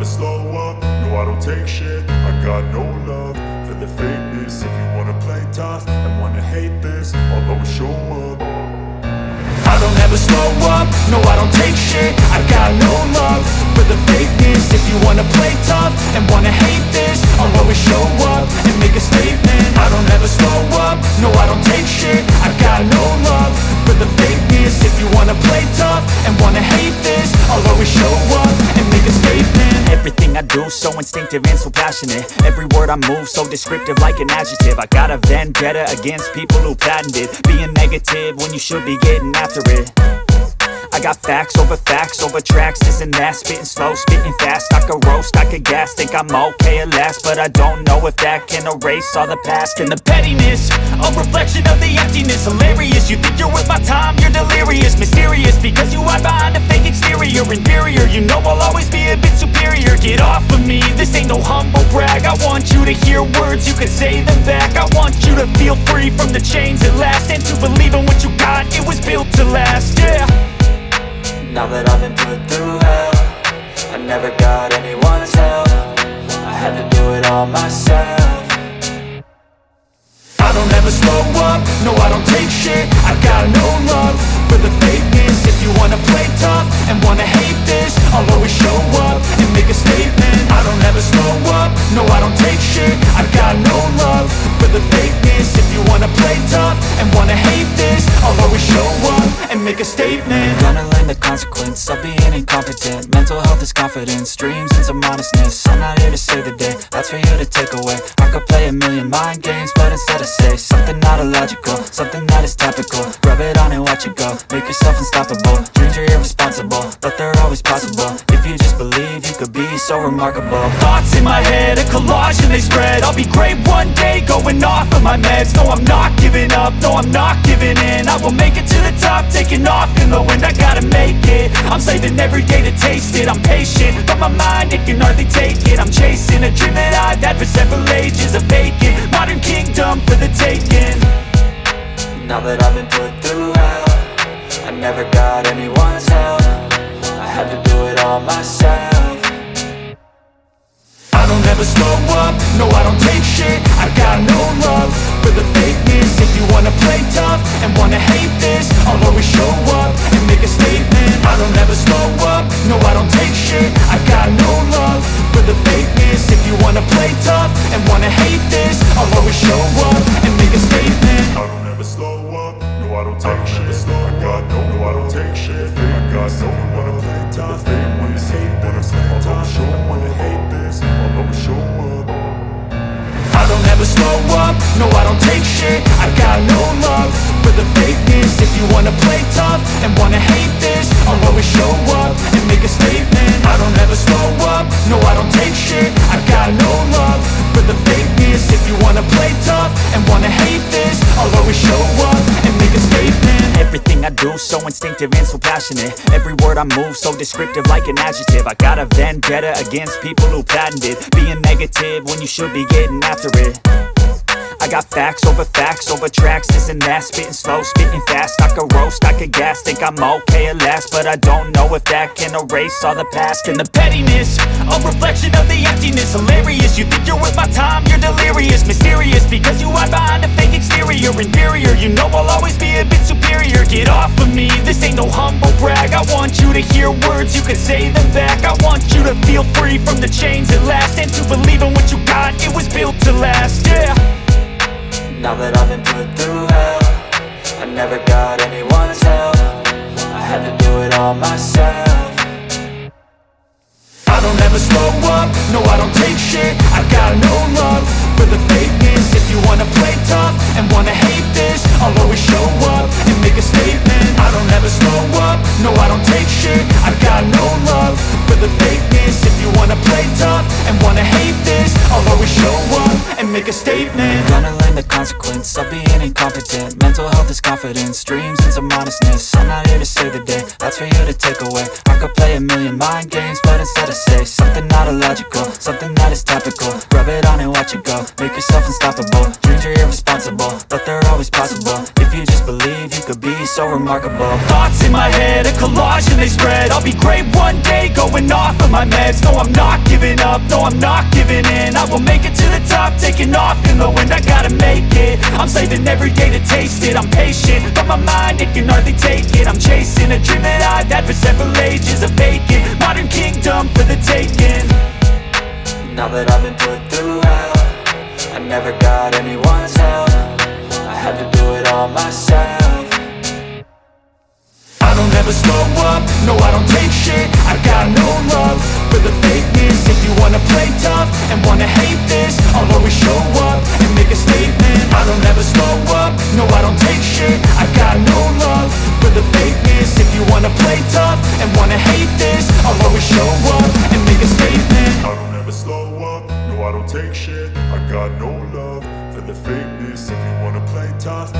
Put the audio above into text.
slow up, no I don't take shit. I got no love for the fakeness. If you wanna play tough and wanna hate this, I'll always show up. I don't ever slow up, no I don't take shit. I got no love for the fakeness. If you wanna play tough and wanna hate this, I'll always show up and make a statement. I don't ever slow up, no I don't take shit. I got no love for the fakeness. If you wanna play tough and wanna hate this, I'll always show up and make a statement. Everything I do so instinctive and so passionate. Every word I move so descriptive like an adjective. I got a vendetta against people who patented being negative when you should be getting after it. I got facts over tracks, this and that. Spitting slow, spitting fast, I could roast, I could gas. Think I'm okay at last, but I don't know if that can erase all the past. And the pettiness, a reflection of the emptiness. Hilarious, you think you're worth my time, you're delirious. Mysterious, because you hide behind a fake exterior. Inferior, you know I'll always be a bit superior. Get off of me, this ain't no humble brag. I want you to hear words, you can say them back. I want you to feel free from the chains at last, and to believe in what you got, it was built to last, yeah. Now that I've been put through hell, I never got anyone's help. I had to do it all myself. I don't ever slow up, no I don't take shit. I got no love for the fakeness. If you wanna play tough and wanna hate this, I'll always show up and make a statement. I don't ever slow up, no I don't take shit. I got no love for the fakeness. If you wanna play tough and wanna hate this, I'll always show up and make a statement. Gonna learn the consequence of being incompetent. Mental health is confidence, dreams and some honestness. I'm not here to save the day, that's for you to take away. I could play a million mind games, but instead I say something not illogical, something that is topical. Rub it on and watch it go, make yourself unstoppable. Dreams are irresponsible, but they're always possible. If you just believe, you could be so remarkable. Thoughts in my head, a collage and they spread. I'll be great one day, going off of my meds. No, I'm not giving up, no, I'm not giving in. I will make it to the top, taking off in the wind. I gotta make it, I'm saving every day to taste it. I'm patient, but my mind, it can hardly take it. I'm chasing a dream that I've had for several ages. A vacant, modern kingdom for the taking. Now that I've been put through hell, I never got anyone's help. I had to do it all myself. I don't ever slow up, no I don't take shit. I got no love for the fakeness. If you wanna play tough and wanna hate this, I'll always show up and make a statement. I don't ever slow up, no I don't take shit. I got no love for the fakeness. If you wanna play tough and wanna hate this, I'll always show up and make a statement. I don't ever slow up, no I don't take shit. I got no I don't take shit. I got no wanna play tough, they wanna hate this. I'll always show up, wanna hate this, I'll always show up. I don't ever slow up, no I don't take shit. I got no love for the fakeness. If you wanna play tough and wanna hate this, I'll always show up and make a statement. I don't ever slow up, no I don't take shit. I got no love for the fakeness. If you wanna play tough and wanna hate this, I'll always show up and make a statement. Everything I do so instinctive and so passionate. Every word I move so descriptive like an adjective. I got a vendetta against people who patented being negative when you should be getting after it. I got facts over tracks, this and that. Spitting slow, spitting fast, I could roast, I could gas. Think I'm okay at last, but I don't know if that can erase all the past. And the pettiness, a reflection of the emptiness. Hilarious, you think you're worth my time, you're delirious. Mysterious, because you hide behind a fake exterior. Inferior, you know I'll always be a bit superior. Get off of me, this ain't no humble brag. I want you to hear words, you can say them back. I want you to feel free from the chains at last, and to believe in what you got, it was built to last, yeah. Now that I've been put through hell, I never got anyone's help. I had to do it all myself. I don't ever slow up, no I don't take shit. I got no love for the fakeness. If you wanna play tough and wanna hate this, I'll always show up and make a statement. I don't ever slow up, no I don't take shit. I got no love for the fakeness. If you wanna play tough and wanna hate this, I'll always show up and make a statement. Gonna learn the consequence of being incompetent. Mental health is confidence, dreams and some honestness. I'm not here to save the day, that's for you to take away. I could play a million mind games, but instead I say something not illogical, something that is topical. Rub it on and watch it go, make yourself unstoppable. Dreams are irresponsible, but they're always possible. If you just believe, you could be so remarkable. Thoughts in my head, a collage and they spread. I'll be great one day, going off of my meds. No, I'm not giving up, no, I'm not giving in. I will make it to the top, taking off in the wind. I gotta make it, I'm saving every day to taste it. I'm patient, but my mind, it can hardly take it. I'm chasing a dream that I've had for several ages. A vacant, modern kingdom for the taking. Now that I've been put through hell, I never got anyone's help. I had to do it all myself. I don't ever slow up, no I don't take shit. I got no love for the fakeness. If you wanna play tough and wanna hate this, I'll always show up and make a statement. I don't ever slow up, no I don't take shit. I got no love for the fakeness. If you wanna play tough and wanna hate this, I'll always show up and make a statement. I don't ever slow up, no I don't take shit. I got no love for the fakeness. If you wanna play tough